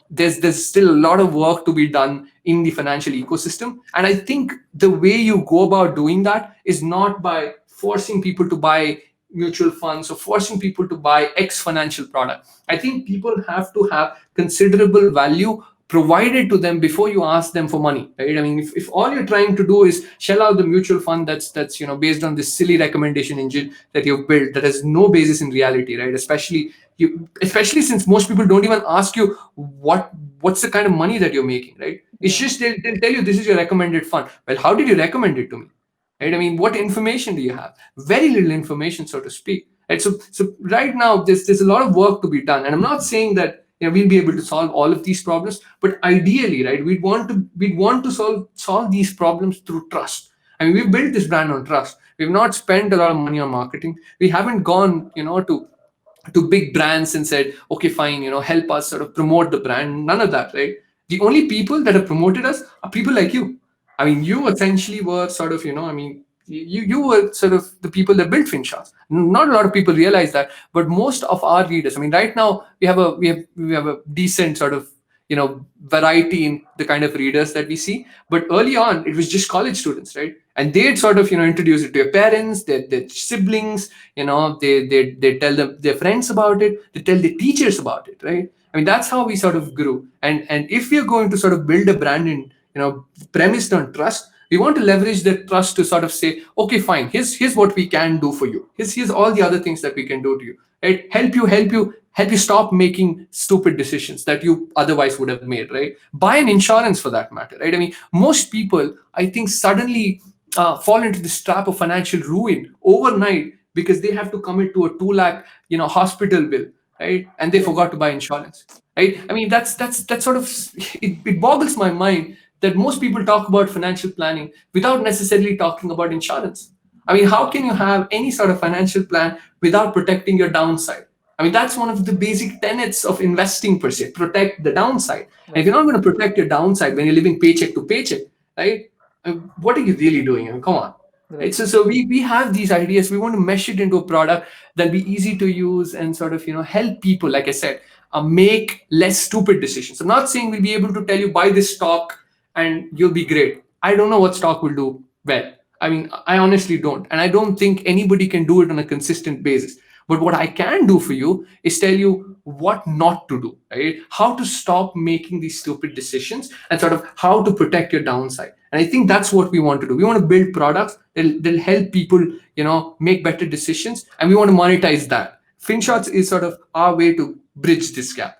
there's still a lot of work to be done in the financial ecosystem, and I think the way you go about doing that is not by forcing people to buy mutual funds or forcing people to buy X financial product. I think people have to have considerable value provided to them before you ask them for money, right? I mean, if all you're trying to do is shell out the mutual fund that's based on this silly recommendation engine that you've built that has no basis in reality, right? Especially since most people don't even ask you what's the kind of money that you're making, right? It's Yeah. just they'll tell you this is your recommended fund. Well, how did you recommend it to me? Right? I mean, what information do you have? Very little information, so to speak. Right? So right now, there's a lot of work to be done, and I'm not saying that we'll be able to solve all of these problems, but ideally, right, we'd want to solve these problems through trust. I mean, we've built this brand on trust. We've not spent a lot of money on marketing. We haven't gone, to big brands and said, okay, fine, help us sort of promote the brand. None of that, right? The only people that have promoted us are people like you. I mean, you essentially were sort of, I mean, you were sort of the people that built Finshots. Not a lot of people realize that, but most of our readers, I mean, right now we have a decent sort of variety in the kind of readers that we see. But early on, it was just college students, right? And they'd sort of introduce it to their parents, their siblings. They tell them their friends about it. They tell their teachers about it, right? I mean, that's how we sort of grew. And if we are going to sort of build a brand in premised on trust, we want to leverage that trust to sort of say, okay, fine, here's what we can do for you. Here's all the other things that we can do to you, right? Help you stop making stupid decisions that you otherwise would have made, right? Buy an insurance for that matter, right? I mean, most people, I think, suddenly fall into this trap of financial ruin overnight because they have to commit to a 2 lakh hospital bill, right? And they Yes. forgot to buy insurance, right? I mean, that's sort of, it boggles my mind that most people talk about financial planning without necessarily talking about insurance. I mean, how can you have any sort of financial plan without protecting your downside? I mean, that's one of the basic tenets of investing per se: protect the downside. And if Right. you're not going to protect your downside when you're living paycheck to paycheck, right? What are you really doing? I mean, come on. Right. Right. So we have these ideas. We want to mesh it into a product that'll be easy to use and sort of help people, like I said, make less stupid decisions. I'm not saying we'll be able to tell you buy this stock and you'll be great. I don't know what stock will do well. I mean, I honestly don't. And I don't think anybody can do it on a consistent basis. But what I can do for you is tell you what not to do, right? How to stop making these stupid decisions and sort of how to protect your downside. And I think that's what we want to do. We want to build products that'll help people, make better decisions, and we want to monetize that. Right. Finshots is sort of our way to bridge this gap.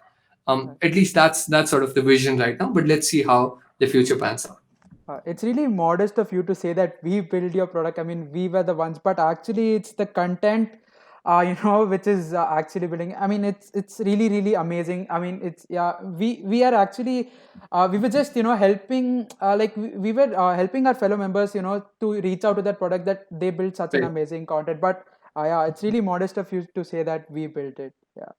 Right. At least that's sort of the vision right now. But let's see how the future pans out. It's really modest of you to say that we build your product. I mean, we were the ones, but actually, it's the content which is actually building. I mean, it's really really amazing. I mean, it's yeah, we are actually we were just helping like we were helping our fellow members to reach out to that product that they built such an Right. amazing content. But yeah, it's really modest of you to say that we built it. Yeah.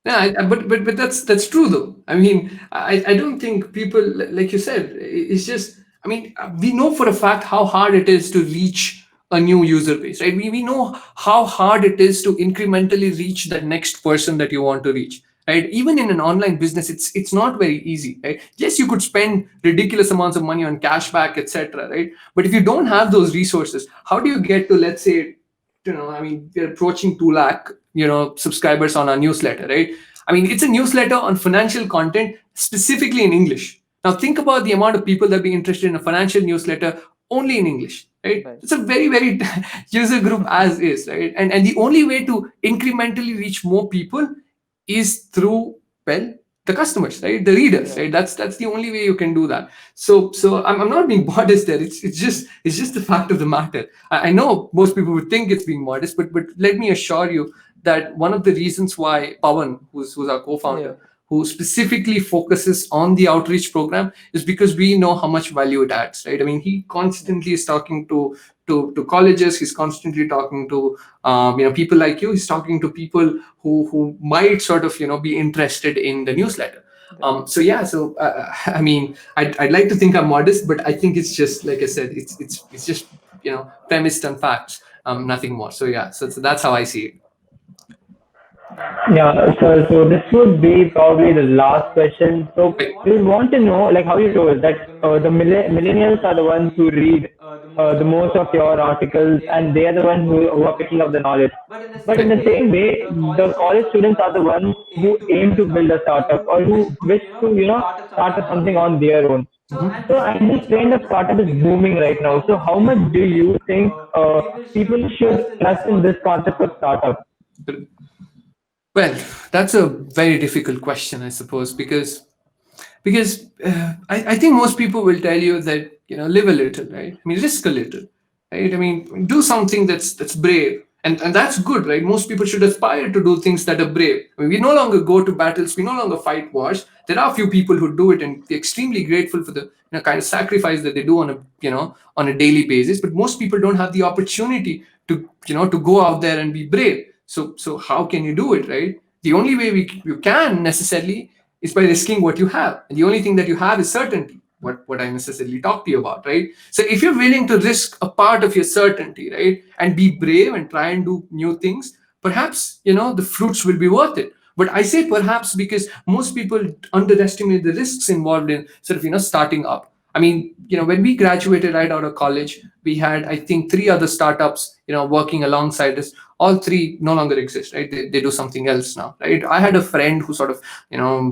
Yeah, but that's true though. I mean, I don't think people like you said. It's just, I mean, we know for a fact how hard it is to reach a new user base, right? We know how hard it is to incrementally reach that next person that you want to reach, right? Even in an online business, it's not very easy, right? Yes, you could spend ridiculous amounts of money on cashback, etc., right? But if you don't have those resources, how do you get to, let's say, I mean, we're approaching 2 lakh, subscribers on our newsletter, right? I mean, it's a newsletter on financial content specifically in English. Now, think about the amount of people that be interested in a financial newsletter only in English, right? Right. It's a very, very user group as is, right? And the only way to incrementally reach more people is through, well, the customers, right? The readers, Yeah. right? That's the only way you can do that. So I'm not being modest there. It's just the fact of the matter. I know most people would think it's being modest, but let me assure you that one of the reasons why Pawan, who's our co-founder, Yeah. who specifically focuses on the outreach program, is because we know how much value it adds, right? I mean, he constantly is talking to colleges. He's constantly talking to people like you. He's talking to people who might sort of be interested in the newsletter. Right. So yeah, so I mean, I'd like to think I'm modest, but I think it's just like I said, it's just premised on facts, nothing more. So yeah, so that's how I see it. Right. Yeah, so this would be probably the last question. So Right. we want to know, like how you told that the millennials are the ones who read the most of your articles, and they are the ones who are picking up the knowledge. But in the same way, the college students are the ones who aim to build a startup or who wish to, start up something on their own. Mhm. So, and this trend of startup is booming right now. So, how much do you think people should trust in this concept of startup? Well, that's a very difficult question, I suppose, because I think most people will tell you that live a little, right? I mean, risk a little, right? I mean, do something that's brave, and that's good, right? Most people should aspire to do things that are brave. I mean, we no longer go to battles, we no longer fight wars. There are a few people who do it, and we're extremely grateful for the kind of sacrifice that they do on a daily basis. But most people don't have the opportunity to go out there and be brave. So how can you do it, right? The only way you can necessarily is by risking what you have. And the only thing that you have is certainty, what I necessarily talk to you about, right? So if you're willing to risk a part of your certainty, right, and be brave and try and do new things, perhaps, the fruits will be worth it. But I say perhaps because most people underestimate the risks involved in sort of, starting up. I mean, when we graduated right out of college, we had, I think, three other startups, working alongside us. All three no longer exist, right? They do something else now, right? I had a friend who sort of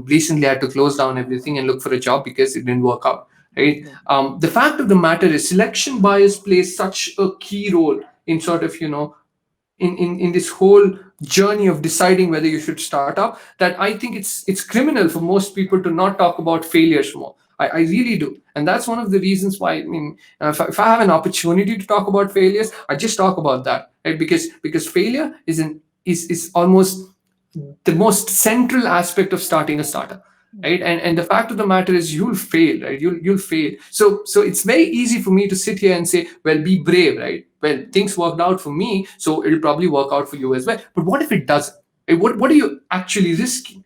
recently had to close down everything and look for a job because it didn't work out, right? Right. The fact of the matter is selection bias plays such a key role in sort of in this whole journey of deciding whether you should start up, that I think it's criminal for most people to not talk about failures more. I really do. And that's one of the reasons why, I mean, if I have an opportunity to talk about failures, I just talk about that, right? Because failure is almost the most central aspect of starting a startup, right? And the fact of the matter is you'll fail, right? You'll fail. So it's very easy for me to sit here and say, well, be brave, right? Well, things worked out for me, so it'll probably work out for you as well. But what if it doesn't? Right? What are you actually risking?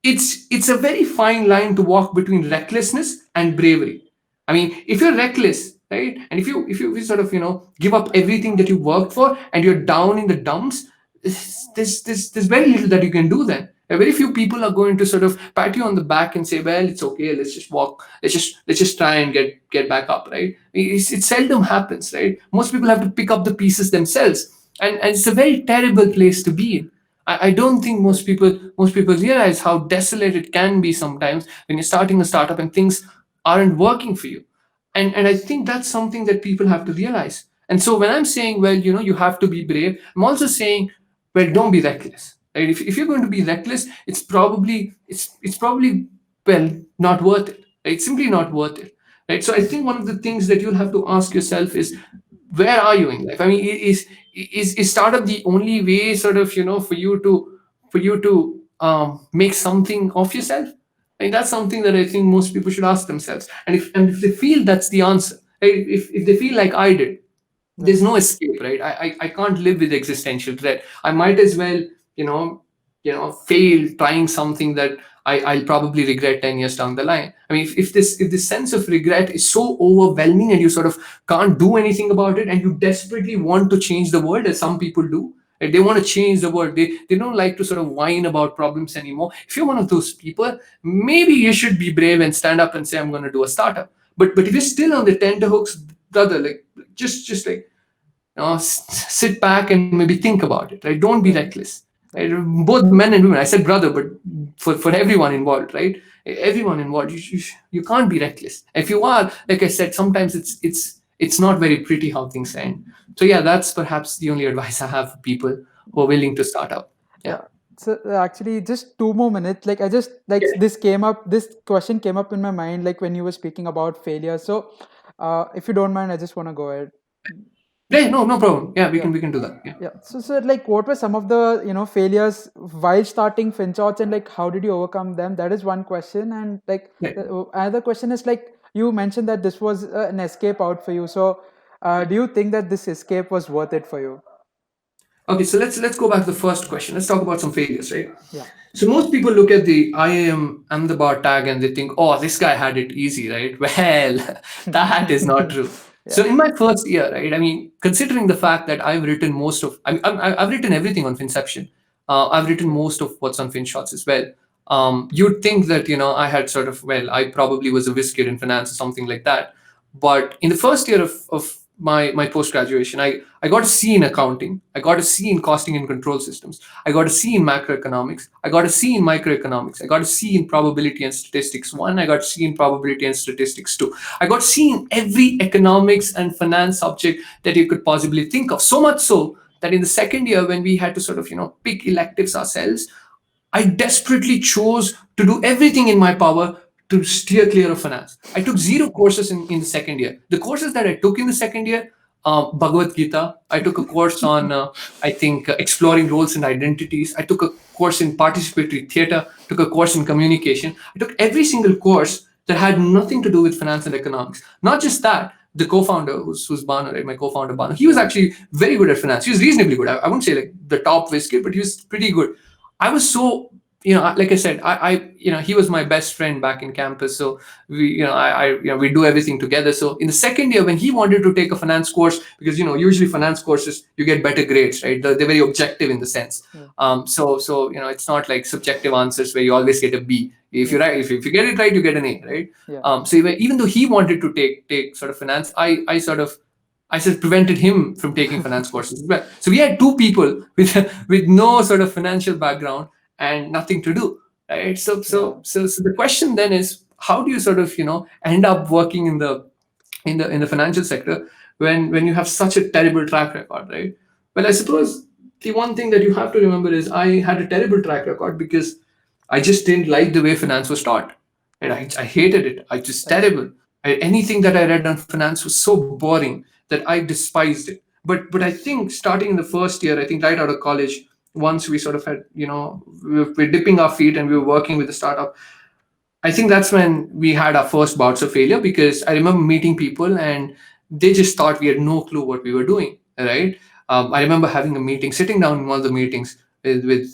It's a very fine line to walk between recklessness and bravery. I mean, if you're reckless, right, and if you sort of give up everything that you worked for and you're down in the dumps, there's very little that you can do then. Very few people are going to sort of pat you on the back and say, well, it's okay, let's just walk, let's just try and get back up, right? It seldom happens, right? Most people have to pick up the pieces themselves, and it's a very terrible place to be in. I don't think Right. most people realize how desolate it can be sometimes when you're starting a startup and things aren't working for you. And I think that's something that people have to realize. And so when I'm saying, well, you have to be brave, I'm also saying, well, don't be reckless, right? If you're going to be reckless, it's probably, well, not worth it, right? It's simply not worth it, right? So I think one of the things that you'll have to ask yourself is, where are you in life? I mean, is startup the only way, sort of, for you to make something of yourself? I mean, that's something that I think most people should ask themselves. And if they feel that's the answer, right? If they feel like I did, Right. there's no escape, right? I can't live with existential dread. I might as well, you know fail trying something that I'll probably regret 10 years down the line. I mean, if this sense of regret is so overwhelming and you sort of can't do anything about it, and you desperately want to change the world, as some people do, and they want to change the world, they don't like to sort of whine about problems anymore. If you're one of those people, maybe you should be brave and stand up and say, I'm going to do a startup. But if you're still on the tenterhooks, brother, like, just like, sit back and maybe think about it, right? Don't be Right. reckless, right? Right. Both men and women. I said brother, but for everyone involved, right? Everyone involved, you can't be reckless. If you are, like I said, sometimes it's not very pretty how things end. So yeah, that's perhaps the only advice I have for people who are willing to start up. Yeah. Yeah. So actually, just 2 more minutes. Like I just like Yeah. this came up. This question came up in my mind, like when you were speaking about failure. So, if you don't mind, I just want to go ahead. Yeah, no problem. Yeah, we Yeah. can do that. Yeah. Yeah. So like, what were some of the failures while starting Finshots, and like how did you overcome them? That is one question, and like Right. another question is like you mentioned that this was an escape out for you. So, do you think that this escape was worth it for you? Okay, so let's go back to the first question. Let's talk about some failures, right? Yeah. So most people look at the I am the bar tag and they think, oh, this guy had it easy, right? Well, that is not true. So Yeah. in my first year, right? I mean, considering the fact that I've written most of, I've written everything on Finception. I've written Okay. most of what's on Finshots as well. You'd think that I had sort of, well, I probably was a whiz kid in finance or something like that. But in the first year of my post graduation, I got a C in accounting. I got a C in costing and control systems. I got a C in macroeconomics. I got a C in microeconomics. I got a C in probability and statistics one. I got C in probability and statistics two. I got C in every economics and finance subject that you could possibly think of. So much so that in the second year, when we had to sort of pick electives ourselves, I desperately chose to do everything in my power to steer clear of finance. I took zero courses in the second year. The courses that I took in the second year, Bhagavad Gita. I took a course on, I think, exploring roles and identities. I took a course in participatory theater, took a course in communication. I took every single course that had nothing to do with finance and economics. Not just that, the co-founder, who's Banu, right? My co-founder Banu, he was actually very good at finance. He was reasonably good. I wouldn't say like the top whiz kid, but he was pretty good. I was so, like I said, he was my best friend back in campus. So we do everything together. So in the second year, when he wanted to take a finance course, because usually finance courses you get better grades, right? They're very objective in the sense. Yeah. So it's not like subjective answers where you always get a B. If you Yeah. write, if you get it right, you get an A, right? Yeah. So even though he wanted to take sort of finance, I sort of prevented him from taking finance courses as well. So we had two people with no sort of financial background and nothing to do, right? So Yeah. so so, so the question then is, how do you sort of end up working in the financial sector when you have such a terrible track record, right? Well, I suppose the one thing that you have to remember is I had a terrible track record because I just didn't like the way finance was taught, and I hated it. I just Right. terrible. Anything that I read on finance was so boring that I despised it. But I think starting in the first year, I think right out of college, once we sort of had, we're dipping our feet and we were working with the startup, I think that's when we had our first bouts of failure, because I remember meeting people and they just thought we had no clue what we were doing, right? I remember having a meeting, sitting down in one of the meetings with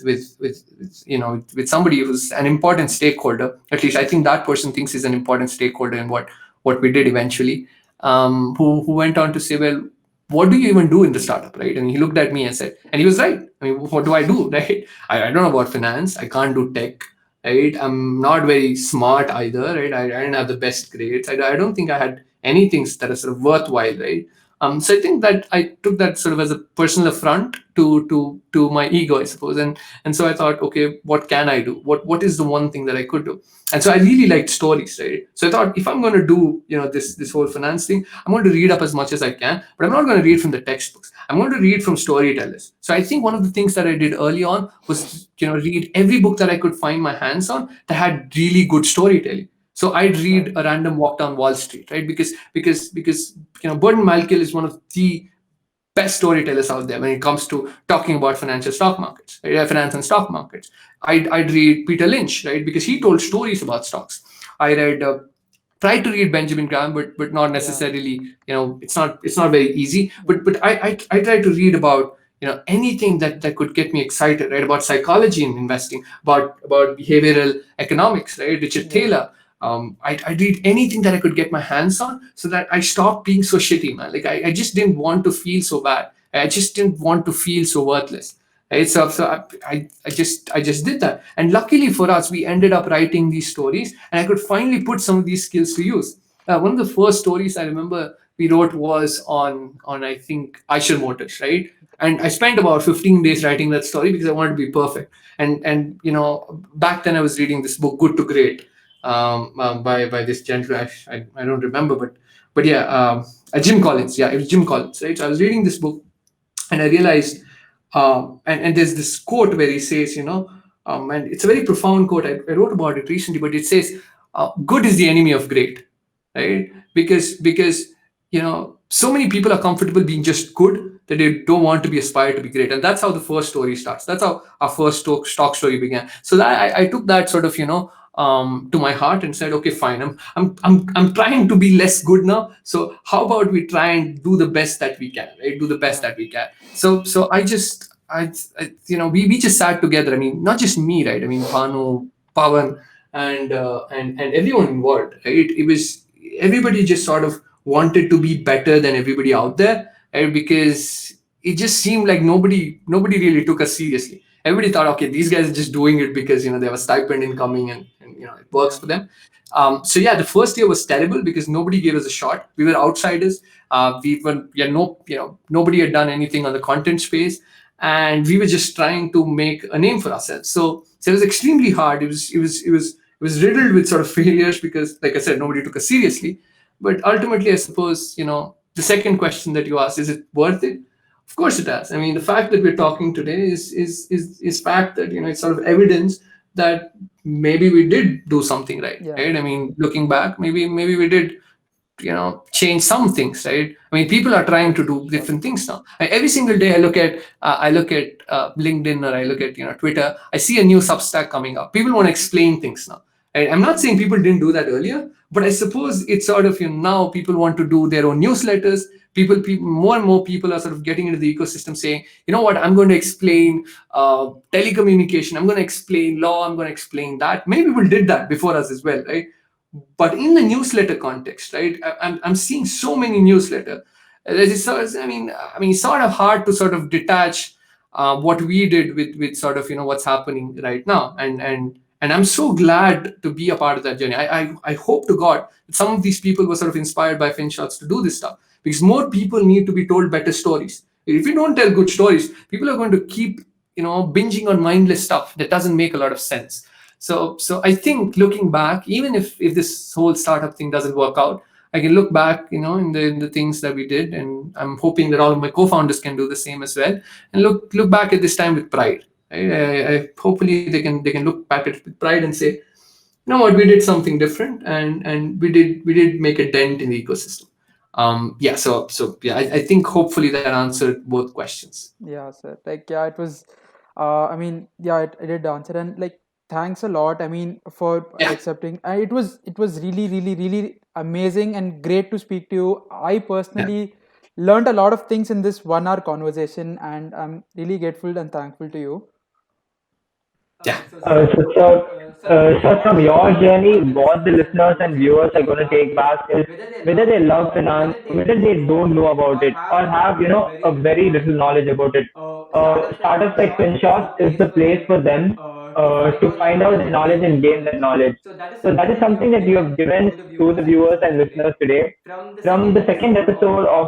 somebody who's an important stakeholder. At least I think that person thinks he's an important stakeholder in what we did eventually. Who went on to say, well, what do you even do in the startup, right? And he looked at me and said, and he was right. I mean, what do I do, right? I don't know about finance. I can't do tech, right? I'm not very smart either, right? I didn't have the best grades. I don't think I had anything that is sort of worthwhile, right? So I think that I took that sort of as a personal affront to my ego, I suppose, and so I thought, okay, what can I do? What is the one thing that I could do? And so I really liked stories, right? So I thought, if I'm going to do this whole finance thing, I'm going to read up as much as I can, but I'm not going to read from the textbooks. I'm going to read from storytellers. So I think one of the things that I did early on was read every book that I could find my hands on that had really good storytelling. So I'd read Right. a random walk down Wall Street, right? Because Burton Malkiel is one of the best storytellers out there when it comes to talking about financial stock markets, right? Finance and stock markets. I'd read Peter Lynch, right, because he told stories about stocks. I read tried to read Benjamin Graham, but not Yeah. necessarily. It's not very easy. But I tried to read about anything that could get me excited, right? About psychology and investing, about behavioral economics, right? Richard Yeah. Thaler. I'd read anything that I could get my hands on, so that I stopped being so shitty, man. Like I just didn't want to feel so bad. I just didn't want to feel so worthless. Right? So I just did that, and luckily for us, we ended up writing these stories, and I could finally put some of these skills to use. One of the first stories I remember we wrote was on I think Eicher Motors, right? And I spent about 15 days writing that story because I wanted to be perfect. And back then I was reading this book, Good to Great, by this gentleman. I don't remember, but yeah, Jim Collins. Yeah, it was Jim Collins, right? So I was reading this book, and I realized, and there's this quote where he says, and it's a very profound quote. I wrote about it recently, but it says, "Good is the enemy of great," right? Because so many people are comfortable being just good that they don't want to be aspired to be great, and that's how the first story starts. That's how our first stock story began. So that I took that sort of to my heart and said, okay, fine. I'm trying to be less good now. So how about we try and do the best that we can, right? Do the best Yeah. that we can. So we just sat together. I mean, not just me, right? I mean, Panu, Pawan, and everyone involved, right? It was everybody just sort of wanted to be better than everybody out there, right? Because it just seemed like nobody really took us seriously. Everybody thought, okay, these guys are just doing it because they have a stipend incoming, and it works Yeah. for them. So yeah, the first year was terrible because nobody gave us a shot. We were outsiders. Nobody had done anything on the content space, and we were just trying to make a name for ourselves. So it was extremely hard. It was riddled with sort of failures because, like I said, nobody took us seriously. But ultimately, I suppose the second question that you asked, is it worth it? Of course it does. I mean, the fact that we're talking today is fact that it's sort of evidence that maybe we did do something right, Yeah. right? I mean, looking back, maybe we did change some things, right? I mean, people are trying to do Sure. different things now. Every single day I look at LinkedIn, or I look at Twitter. I see a new Substack coming up. People want to explain things now. I'm not saying people didn't do that earlier, but I suppose it's sort of now people want to do their own newsletters. People, more and more people are sort of getting into the ecosystem, saying, you know what, I'm going to explain telecommunication, I'm going to explain law, I'm going to explain that. Many people did that before us as well, right? But in the newsletter context, right, I'm seeing so many newsletter. I mean, it's sort of hard to sort of detach what we did with sort of what's happening right now, and I'm so glad to be a part of that journey. I hope to God that some of these people were sort of inspired by Finshots to do this stuff, because more people need to be told better stories. If you don't tell good stories, people are going to keep binging on mindless stuff that doesn't make a lot of sense. So I think, looking back, even if this whole startup thing doesn't work out, I can look back, in the things that we did, and I'm hoping that all of my co-founders can do the same as well, and look back at this time with pride. Right? Hopefully they can look back at it with pride and say, you know what, we did something different, and we did make a dent in the ecosystem. Yeah. So yeah, I think hopefully that answered both questions. Yeah, sir. Like, yeah, it was. I mean, yeah, it did answer, and like, thanks a lot. I mean, for Yeah. accepting. It was really, really, really amazing and great to speak to you. I Yeah. personally learned a lot of things in this 1 hour conversation, and I'm really grateful and thankful to you. Yeah. So from your journey, what the listeners and viewers are going to take back is whether they love finance, whether they don't know about it, or have a very little knowledge about it. Startups like Finshots is the place for them to find out the knowledge and gain that knowledge. So that is something that you have given to the viewers and listeners today. From the second episode of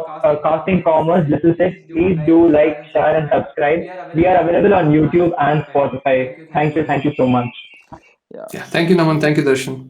Casting Commerce, this is it. Please do like, share, and subscribe. We are available on YouTube and Spotify. Thank you so much. Yeah. Yeah. Thank you, Naman. Thank you, Darshan.